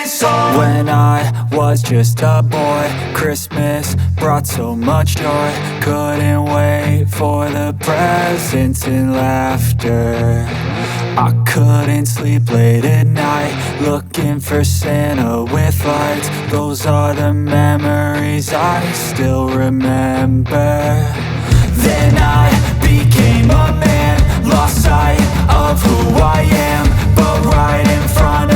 song. When I was just a boy, Christmas brought so much joy. Couldn't wait for the presents and laughter. I couldn't sleep late at night, looking for Santa with lights. Those are the memories I still remember. Then I became a man, lost sight of who I am, but right in front